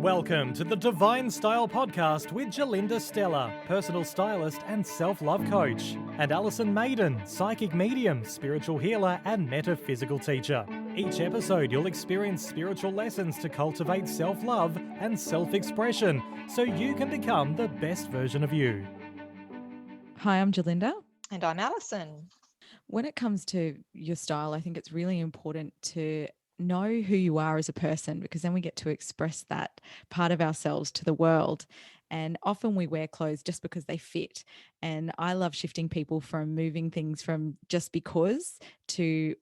Welcome to the Divine Style Podcast with Gerlinda, Stella, personal stylist and self-love coach, and Alison, Maiden, psychic medium, spiritual healer and metaphysical teacher. Each episode you'll experience spiritual lessons to cultivate self-love and self-expression so you can become the best version of you. Hi, I'm Gerlinda. And I'm Alison. When it comes to your style, I think it's really important to know who you are as a person, because then we get to express that part of ourselves to the world. And often we wear clothes just because they fit. And I love shifting people from moving things from just because to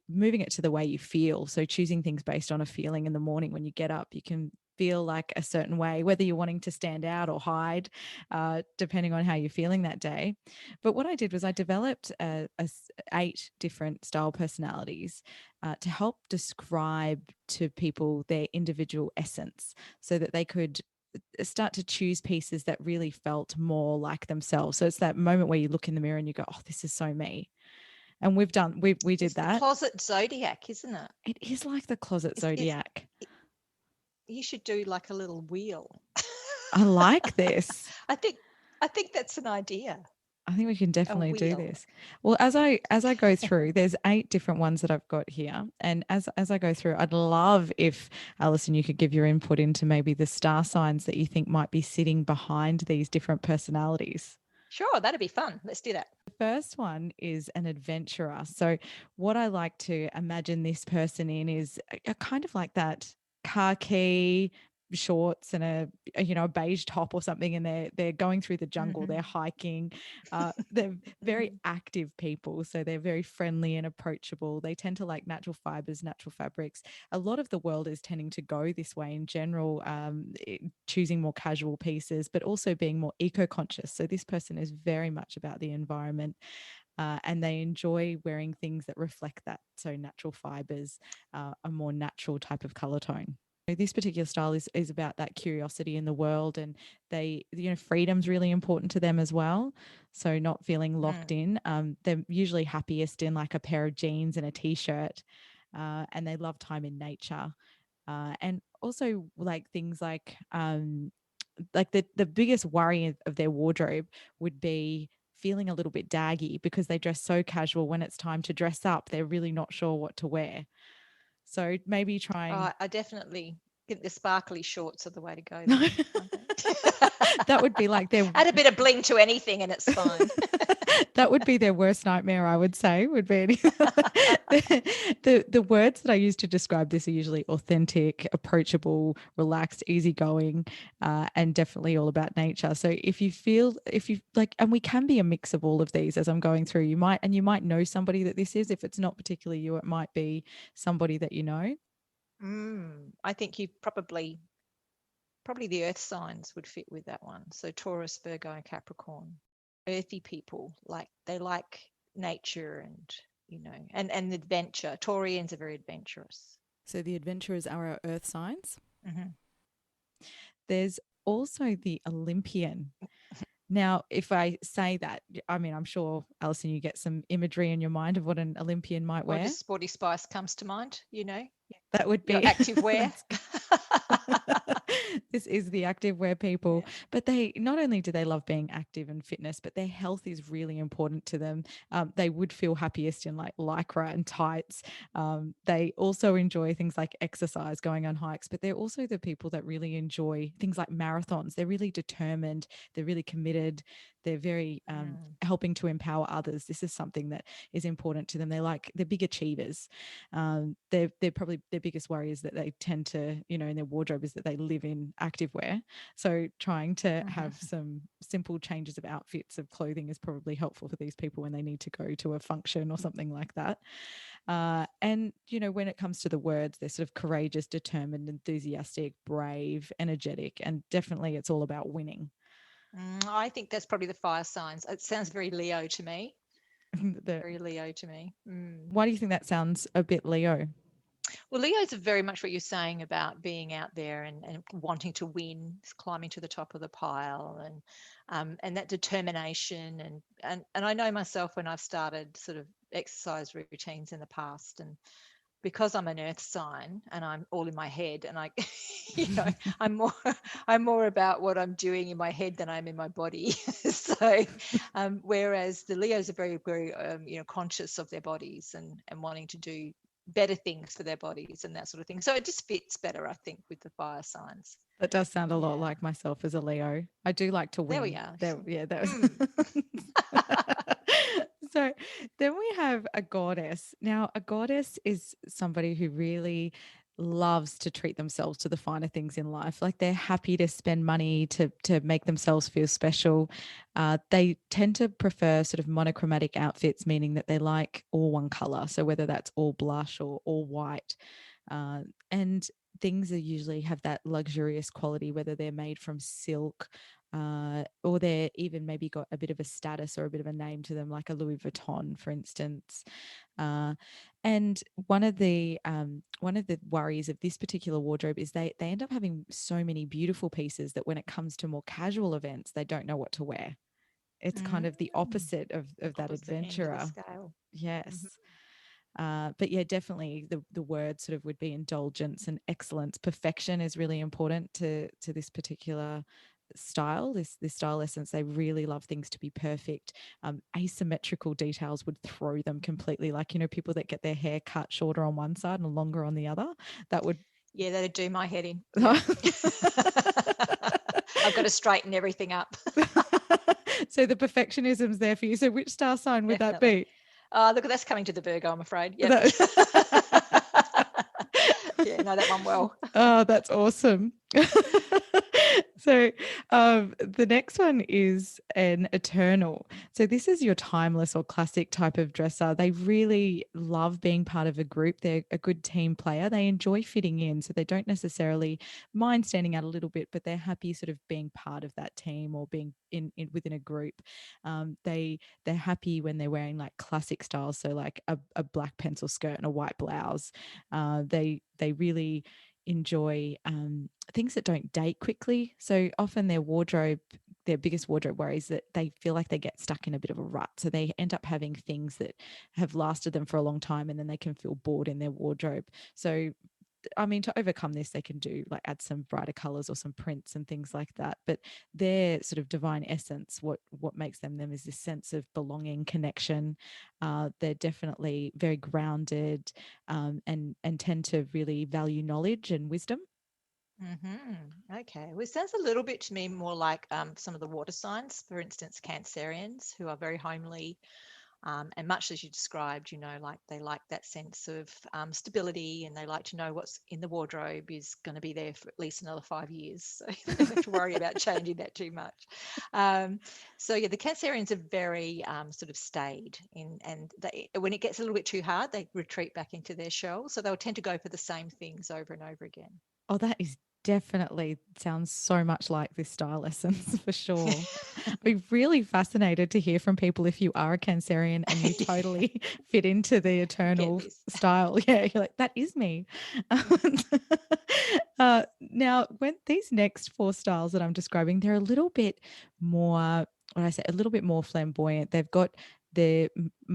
moving it to the way you feel. So choosing things based on a feeling in the morning when you get up, you can feel like a certain way, whether you're wanting to stand out or hide, depending on how you're feeling that day. But what I did was I developed 8 different style personalities to help describe to people their individual essence so that they could start to choose pieces that really felt more like themselves. So it's that moment where you look in the mirror and you go, oh, this is so me. And we did it's that. The closet zodiac, isn't it? It is like the closet zodiac. You should do like a little wheel. I like this. I think that's an idea. I think we can definitely do this. Well, as I go through, there's 8 different ones that I've got here. And as I go through, I'd love if, Alison, you could give your input into maybe the star signs that you think might be sitting behind these different personalities. Sure, that'd be fun. Let's do that. The first one is an adventurer. So what I like to imagine this person in is a kind of like that khaki shorts and a beige top or something, and they're going through the jungle, they're hiking, they're very active people, so they're very friendly and approachable. They tend to like natural fibers, natural fabrics. A lot of the world is tending to go this way in general, choosing more casual pieces, but also being more eco-conscious. So this person is very much about the environment. And they enjoy wearing things that reflect that. So natural fibers, a more natural type of color tone. This particular style is about that curiosity in the world, and freedom's really important to them as well. So not feeling locked in. They're usually happiest in like a pair of jeans and a t-shirt, and they love time in nature. And also like things like the biggest worry of their wardrobe would be feeling a little bit daggy because they dress so casual. When it's time to dress up, they're really not sure what to wear. So maybe trying. I definitely think the sparkly shorts are the way to go. That would be like their. Add a bit of bling to anything and it's fine. That would be their worst nightmare, I would say. Would be the words that I use to describe this are usually authentic, approachable, relaxed, easygoing, and definitely all about nature. So if you like, and we can be a mix of all of these as I'm going through. You might know somebody that this is. If it's not particularly you, it might be somebody that you know. I think you probably the earth signs would fit with that one. So Taurus, Virgo, and Capricorn. Earthy people, like they like nature and adventure. Taurians are very adventurous. So the adventurers are our earth signs. Mm-hmm. There's also the Olympian. Now, if I say that, I mean, I'm sure, Alison, you get some imagery in your mind of what an Olympian might wear. Just Sporty Spice comes to mind, That would be active wear. This is the active wear people. Yeah. But they not only do they love being active and fitness, but their health is really important to them. They would feel happiest in like lycra and tights. They also enjoy things like exercise, going on hikes, but they're also the people that really enjoy things like marathons. They're really determined. They're really committed. They're very helping to empower others. This is something that is important to them. They're big achievers. They're probably their biggest worry is that they tend to, in their wardrobe is that they live in activewear. So trying to have some simple changes of outfits of clothing is probably helpful for these people when they need to go to a function or something like that. And, when it comes to the words, they're sort of courageous, determined, enthusiastic, brave, energetic, and definitely it's all about winning. I think that's probably the fire signs. It sounds very Leo to me. Very Leo to me. Why do you think that sounds a bit Leo? Well, Leos are very much what you're saying about being out there and wanting to win, climbing to the top of the pile, and that determination. And I know myself when I've started sort of exercise routines in the past, and because I'm an earth sign and I'm all in my head, and I, you know, I'm more I'm more about what I'm doing in my head than I'm in my body. So, whereas the Leos are very, very, conscious of their bodies and wanting to do better things for their bodies and that sort of thing. So it just fits better, I think, with the fire signs. That does sound a lot Yeah, like myself as a Leo. I do like to there we win. are. There, yeah, that Mm. was. So then we have a goddess. Now, a goddess is somebody who really loves to treat themselves to the finer things in life. Like they're happy to spend money to make themselves feel special. They tend to prefer sort of monochromatic outfits, meaning that they like all one color. So whether that's all blush or all white, uh, and things that usually have that luxurious quality, whether they're made from silk, or they're even maybe got a bit of a status or a bit of a name to them, like a Louis Vuitton, for instance. Uh, and one of the worries of this particular wardrobe is they end up having so many beautiful pieces that when it comes to more casual events, they don't know what to wear. It's kind Mm. of the opposite of that Opposite end of the adventurer. scale. Yes. Mhm. But yeah, definitely the word sort of would be indulgence and excellence. Perfection is really important to this particular style, this style essence. They really love things to be perfect. Asymmetrical details would throw them completely. Like, people that get their hair cut shorter on one side and longer on the other. That would. Yeah, that'd do my head in. Yep. I've got to straighten everything up. So the perfectionism's there for you. So which star sign would that Definitely. be? Look, that's coming to the Virgo, I'm afraid. Yep. That- Yeah, know that one well. Oh, that's awesome. So the next one is an eternal. So this is your timeless or classic type of dresser. They really love being part of a group. They're a good team player. They enjoy fitting in, so they don't necessarily mind standing out a little bit, but they're happy sort of being part of that team or being in within a group. They're happy when they're wearing like classic styles, so like a black pencil skirt and a white blouse. They really enjoy things that don't date quickly. So often their biggest wardrobe worry is that they feel like they get stuck in a bit of a rut. So they end up having things that have lasted them for a long time, and then they can feel bored in their wardrobe. So I mean, to overcome this, they can do like add some brighter colors or some prints and things like that. But their sort of divine essence, what makes them is this sense of belonging, connection. They're definitely very grounded, and tend to really value knowledge and wisdom. Okay. Well, it sounds a little bit to me more like some of the water signs, for instance, Cancerians, who are very homely, and much as you described, like they like that sense of stability, and they like to know what's in the wardrobe is going to be there for at least another 5 years. So they don't have to worry about changing that too much. So yeah, the Cancerians are very sort of staid in, and when it gets a little bit too hard, they retreat back into their shell. So they'll tend to go for the same things over and over again. Oh, that is definitely sounds so much like this style essence for sure. I'd be really fascinated to hear from people if you are a Cancerian and you totally fit into the Get eternal this. style. Yeah, you're like, that is me. Now, when these next four styles that I'm describing, they're a little bit more, what I say, a little bit more flamboyant. They're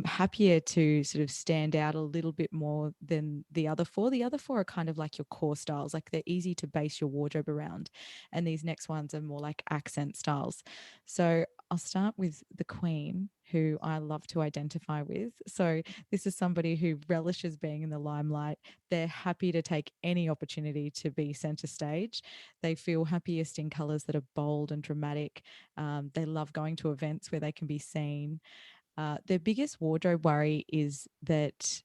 happier to sort of stand out a little bit more than the other four. The other four are kind of like your core styles, like they're easy to base your wardrobe around. And these next ones are more like accent styles. So I'll start with the Queen, who I love to identify with. So this is somebody who relishes being in the limelight. They're happy to take any opportunity to be center stage. They feel happiest in colors that are bold and dramatic. They love going to events where they can be seen. Their biggest wardrobe worry is that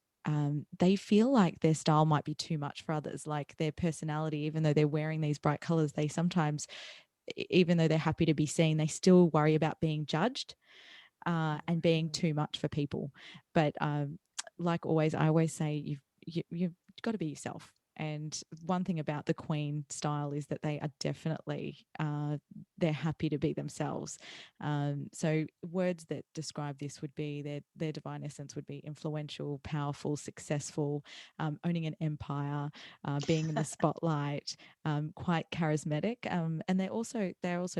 they feel like their style might be too much for others. Like their personality, even though they're wearing these bright colors, they sometimes, even though they're happy to be seen, they still worry about being judged, and being Mm. too much for people. But like always, I always say you've got to be yourself. And one thing about the Queen style is that they are definitely they're happy to be themselves. So words that describe this would be their divine essence would be influential, powerful, successful, owning an empire, being in the spotlight, quite charismatic, and they're also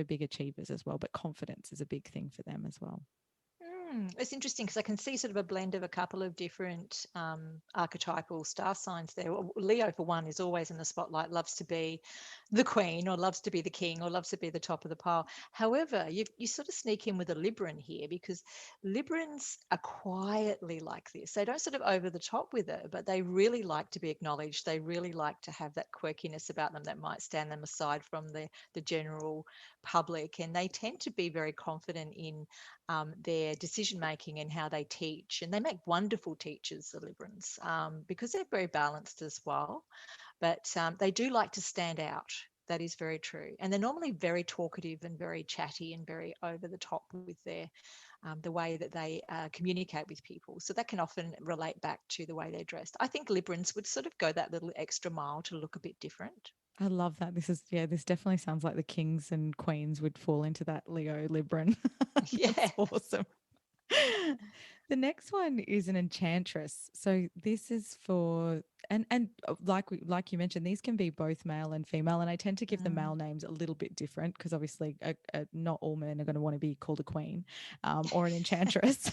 big achievers as well. But confidence is a big thing for them as well. It's interesting because I can see sort of a blend of a couple of different archetypal star signs there. Leo, for one, is always in the spotlight, loves to be the queen or loves to be the king or loves to be the top of the pile. However, you sort of sneak in with a Libran here because Librans are quietly like this. They don't sort of over the top with it, but they really like to be acknowledged. They really like to have that quirkiness about them that might stand them aside from the general public. And they tend to be very confident in their decision making and how they teach. And they make wonderful teachers, the Librans, because they're very balanced as well. But they do like to stand out. That is very true. And they're normally very talkative and very chatty and very over the top with their the way that they communicate with people. So that can often relate back to the way they're dressed. I think Librans would sort of go that little extra mile to look a bit different. I love that. This definitely sounds like the kings and queens would fall into that Leo Libran. Yeah. That's awesome. The next one is an enchantress. So this is for and like you mentioned, these can be both male and female. And I tend to give the male names a little bit different because obviously not all men are going to want to be called a queen or an enchantress.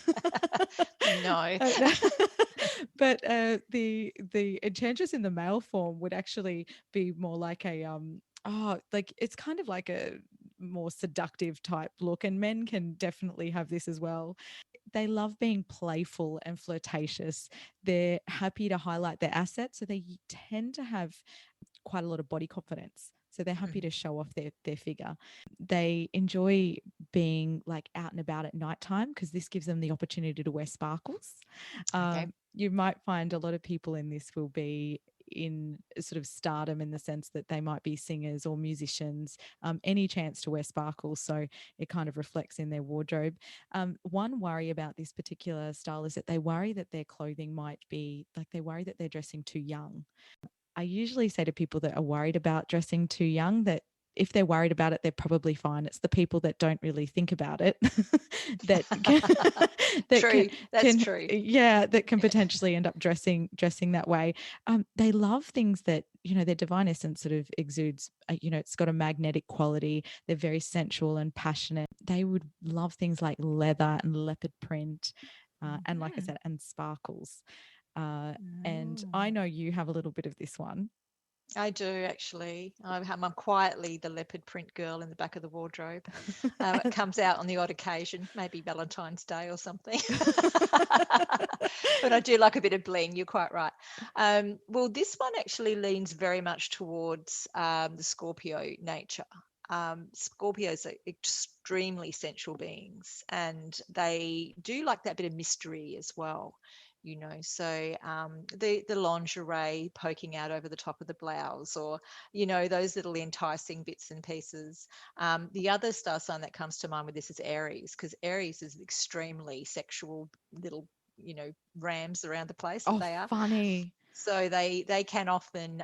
No. But the enchantress in the male form would actually be more like a like it's kind of like a more seductive type look, and men can definitely have this as well. They love being playful and flirtatious. They're happy to highlight their assets, so they tend to have quite a lot of body confidence. So they're happy to show off their figure. They enjoy being like out and about at nighttime because this gives them the opportunity to wear sparkles. Okay. You might find a lot of people in this will be in sort of stardom in the sense that they might be singers or musicians, any chance to wear sparkles. So it kind of reflects in their wardrobe. One worry about this particular style is that they worry that their clothing might be like they worry that they're dressing too young. I usually say to people that are worried about dressing too young that if they're worried about it, they're probably fine. It's the people that don't really think about it that can, True. That's true. Yeah, that can potentially end up dressing that way. They love things that their divine essence sort of exudes. It's got a magnetic quality. They're very sensual and passionate. They would love things like leather and leopard print, and like I said, and sparkles. And I know you have a little bit of this one. I do actually. I'm quietly the leopard print girl in the back of the wardrobe. It comes out on the odd occasion, maybe Valentine's Day or something. But I do like a bit of bling. You're quite right. Well, this one actually leans very much towards the Scorpio nature. Scorpios are extremely sensual beings, and they do like that bit of mystery as well. So the lingerie poking out over the top of the blouse, or those little enticing bits and pieces. The other star sign that comes to mind with this is Aries, because Aries is extremely sexual little rams around the place that they are. Funny. So they can often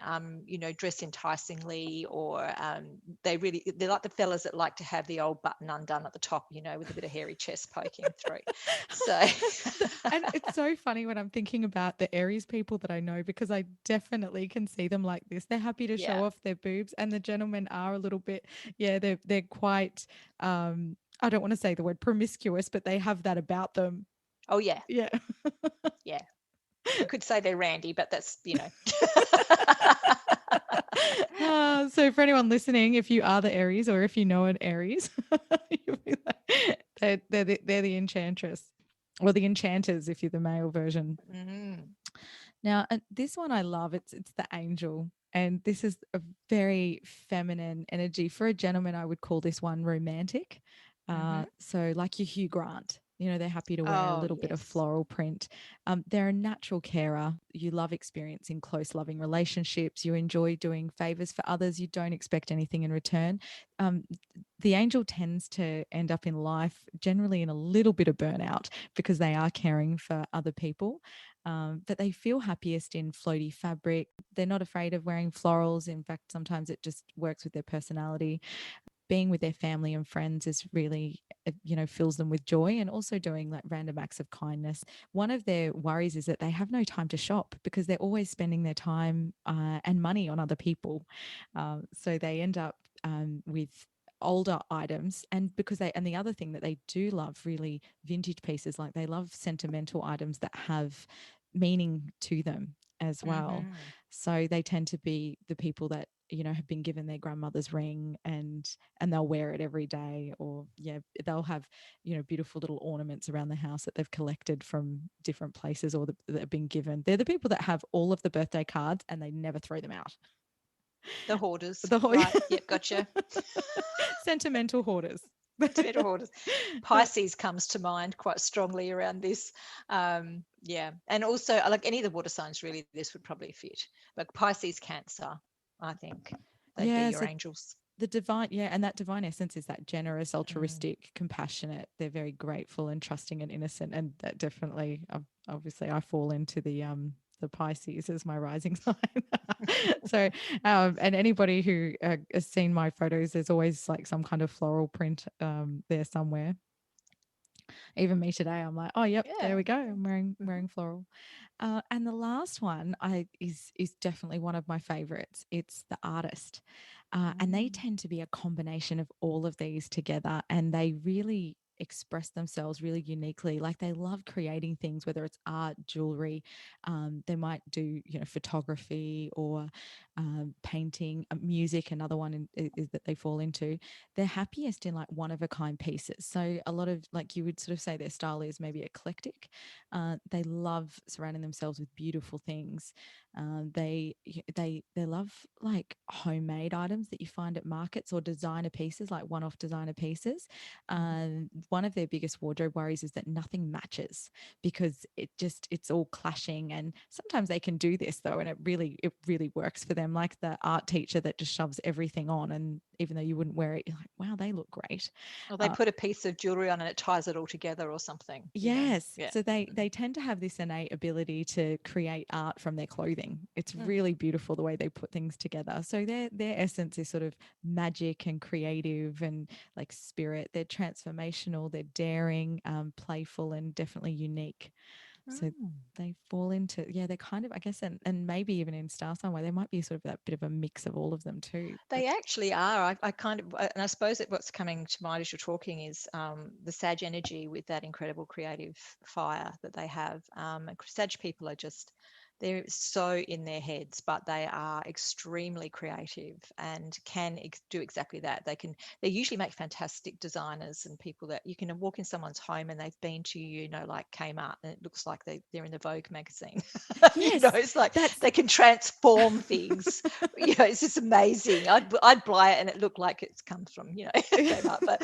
dress enticingly, or they're like the fellas that like to have the old button undone at the top, with a bit of hairy chest poking through. So and it's so funny when I'm thinking about the Aries people that I know, because I definitely can see them like this. They're happy to show off their boobs, and the gentlemen are a little bit, they're quite I don't want to say the word promiscuous, but they have that about them. Oh yeah. Yeah. Yeah. You could say they're randy, but that's, So for anyone listening, if you are the Aries, or if you know an Aries, you'll be like, they're the enchantress, or the enchanters if you're the male version. Now, this one I love. It's the angel, and this is a very feminine energy. For a gentleman, I would call this one romantic. So like your Hugh Grant. They're happy to wear a little bit of floral print. They're a natural carer. You love experiencing close, loving relationships. You enjoy doing favors for others. You don't expect anything in return. The angel tends to end up in life generally in a little bit of burnout because they are caring for other people. But they feel happiest in floaty fabric. They're not afraid of wearing florals. In fact, sometimes it just works with their personality. Being with their family and friends is really, fills them with joy, and also doing like random acts of kindness. One of their worries is that they have no time to shop because they're always spending their time and money on other people. So they end up with older items, and because they, and the other thing that they do love, really vintage pieces, like they love sentimental items that have meaning to them as well. Mm-hmm. So they tend to be the people that, you know, have been given their grandmother's ring, and they'll wear it every day, or yeah, they'll have, you know, beautiful little ornaments around the house that they've collected from different places, or that have been given. They're the people that have all of the birthday cards and they never throw them out. The hoarders, The whole right? Yep, gotcha. sentimental hoarders. Sentimental hoarders. But Pisces comes to mind quite strongly around this. Yeah, and also like any of the water signs, really, this would probably fit. But Pisces, Cancer, I think they'd be yeah, your so angels. the divine, yeah, and that divine essence is that generous, Mm. altruistic, compassionate. They're very grateful and trusting and innocent, and that definitely, obviously, I fall into the Pisces as my rising sign. So, and anybody who has seen my photos, there's always like some kind of floral print there somewhere. Even me today, I'm like, oh, yep, there Yeah. we go. I'm Mhm. wearing floral. And the last one is definitely one of my favorites. It's the artist, and they Mm. tend to be a combination of all of these together, and they really express themselves really uniquely. Like they love creating things, whether it's art, jewelry. They might do, you know, photography or painting, music. Another one is that they fall into. They're happiest in like one of a kind pieces. So a lot of, like, you would sort of say their style is maybe eclectic. They love surrounding themselves with beautiful things. They love like homemade items that you find at markets, or designer pieces, like one-off designer pieces. Mhm. One of their biggest wardrobe worries is that nothing matches, because it's all clashing. And sometimes they can do this though, and it really works for them. Like the art teacher that just shoves everything on, and even though you wouldn't wear it, you're like, wow, they look great. Or they Uh, put a piece of jewelry on and it ties it all together or something, you know. Yes. Yeah. So they tend to have this innate ability to create art from their clothing. It's Mm. really beautiful the way they put things together. So their essence is sort of magic and creative and like spirit. They're transformational, they're daring, playful, and definitely unique. So Mm. they fall into, yeah, they're kind of, I guess, and maybe even in style some way, they might be sort of that bit of a mix of all of them too. But They actually are. I kind of, and I suppose that what's coming to mind as you're talking is the Sag energy with that incredible creative fire that they have. Sag people are just, they're so in their heads, but they are extremely creative and can do exactly that. They usually make fantastic designers and people that you can walk in someone's home and they've been to, you know, like Kmart, and it looks like they're in the Vogue magazine. You know, yes, it's like that's they can transform things. You know, it's just amazing. I'd buy it and it looked like it's comes from, you know, Kmart, but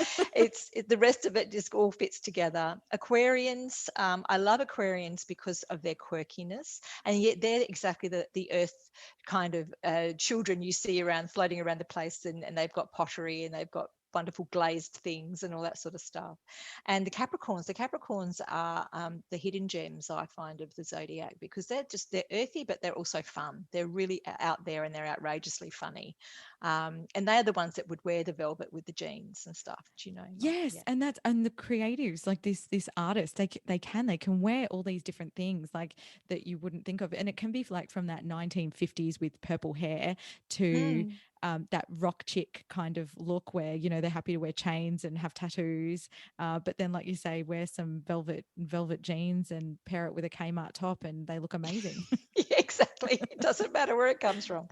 the rest of it just all fits together. Aquarians, I love Aquarians because of their quirkiness, and yet they're exactly the earth kind of children you see around floating around the place, and they've got pottery and they've got wonderful glazed things and all that sort of stuff. And the Capricorns are the hidden gems, I find, of the zodiac, because they're earthy, but they're also fun. They're really out there and they're outrageously funny. And they're the ones that would wear the velvet with the jeans and stuff, do you know? Like, Yes, yeah. and the creatives, like this artist, they can wear all these different things like that you wouldn't think of, and it can be like from that 1950s with purple hair to Mm. that rock chick kind of look where, you know, they're happy to wear chains and have tattoos, but then, like you say, wear some velvet jeans and pair it with a Kmart top, and they look amazing. Yeah, exactly. It doesn't matter where it comes from.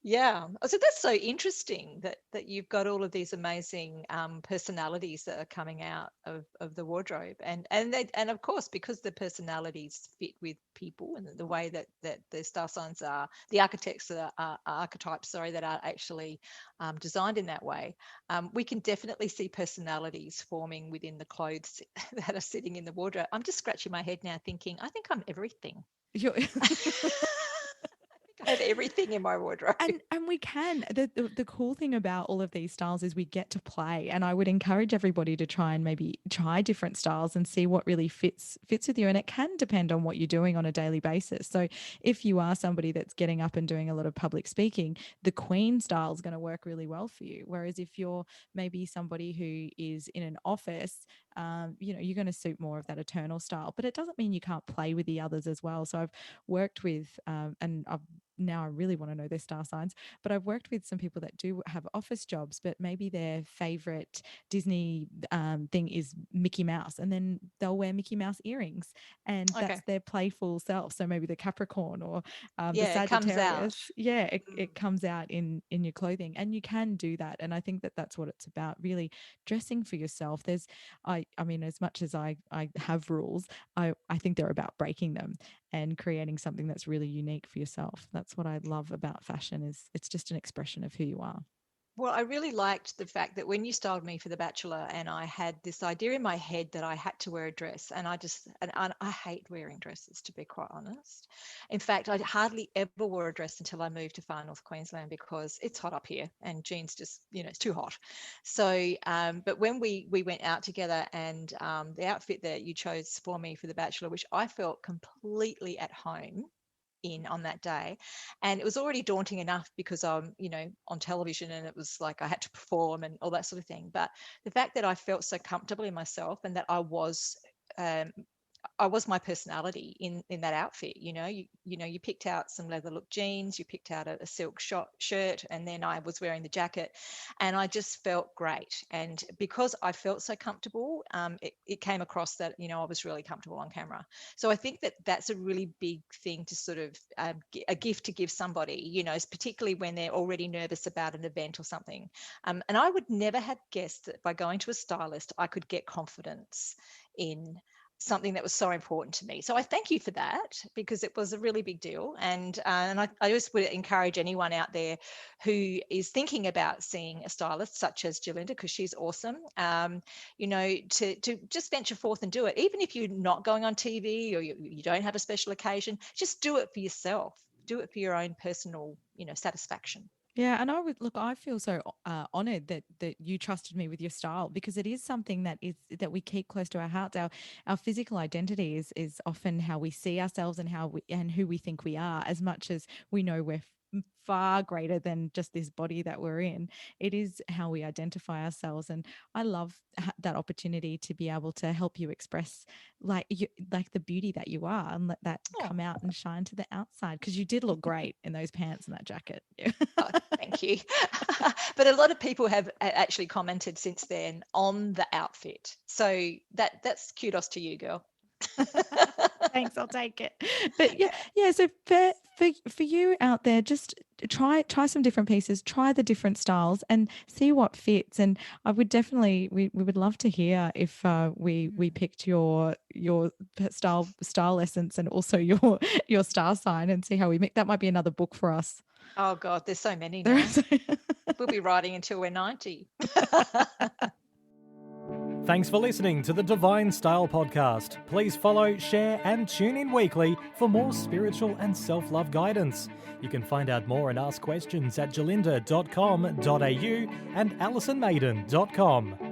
Yeah. So that's so interesting that you've got all of these amazing personalities that are coming out of the wardrobe, and of course, because the personalities fit with people and the way that the star signs are, the archetypes, sorry, that are actually designed in that way. We can definitely see personalities forming within the clothes that are sitting in the wardrobe. I'm just scratching my head now, thinking, I think I'm everything. You're- I have everything in my wardrobe. and we can, the cool thing about all of these styles is we get to play, and I would encourage everybody to try and maybe try different styles and see what really fits with you, and it can depend on what you're doing on a daily basis. So if you are somebody that's getting up and doing a lot of public speaking, the queen style is going to work really well for you, whereas if you're maybe somebody who is in an office, you know, you're going to suit more of that eternal style, but it doesn't mean you can't play with the others as well. So I've worked with and I've now I really want to know their star signs. But I've worked with some people that do have office jobs, but maybe their favorite Disney thing is Mickey Mouse, and then they'll wear Mickey Mouse earrings, and Okay. that's their playful self. So maybe the Capricorn or the Yeah, it comes out. Sagittarius, it comes out in your clothing, and you can do that. And I think that that's what it's about, really dressing for yourself. I mean, as much as I have rules, I think they're about breaking them and creating something that's really unique for yourself. That's what I love about fashion, is it's just an expression of who you are. Well, I really liked the fact that when you styled me for The Bachelor, and I had this idea in my head that I had to wear a dress, and I hate wearing dresses, to be quite honest. In fact, I hardly ever wore a dress until I moved to far north Queensland, because it's hot up here and jeans just, it's too hot. So, but when we went out together, and the outfit that you chose for me for The Bachelor, which I felt completely at home in on that day, and it was already daunting enough because I'm on television, and it was like I had to perform and all that sort of thing. But the fact that I felt so comfortable in myself, and that I was my personality in that outfit. You picked out some leather look jeans, you picked out a silk shirt, and then I was wearing the jacket, and I just felt great. And because I felt so comfortable, it came across that I was really comfortable on camera. So I think that that's a really big thing to sort of a gift to give somebody, particularly when they're already nervous about an event or something. And I would never have guessed that by going to a stylist, I could get confidence in something that was so important to me. So I thank you for that, because it was a really big deal. And I just would encourage anyone out there who is thinking about seeing a stylist such as Gerlinda, because she's awesome, to just venture forth and do it. Even if you're not going on TV, or you don't have a special occasion, just do it for yourself. Do it for your own personal, satisfaction. Yeah, and I feel so honored that you trusted me with your style, because it is something that we keep close to our hearts. Our physical identity is often how we see ourselves, and and who we think we are, as much as we know we're far greater than just this body that we're in. It is how we identify ourselves, and I love that opportunity to be able to help you express like the beauty that you are, and let that come out and shine to the outside, because you did look great in those pants and that jacket. Oh, thank you. But a lot of people have actually commented since then on the outfit, so that's kudos to you, girl. Thanks, I'll take it. But yeah. So for you out there, just try some different pieces, try the different styles, and see what fits. And I would definitely we would love to hear if we picked your style essence, and also your star sign, and see how we make that. Might be another book for us. Oh God, there's so many now. We'll be writing until we're 90. Thanks for listening to the Divine Style Podcast. Please follow, share, and tune in weekly for more spiritual and self-love guidance. You can find out more and ask questions at gerlinda.com.au and alisonmaiden.com.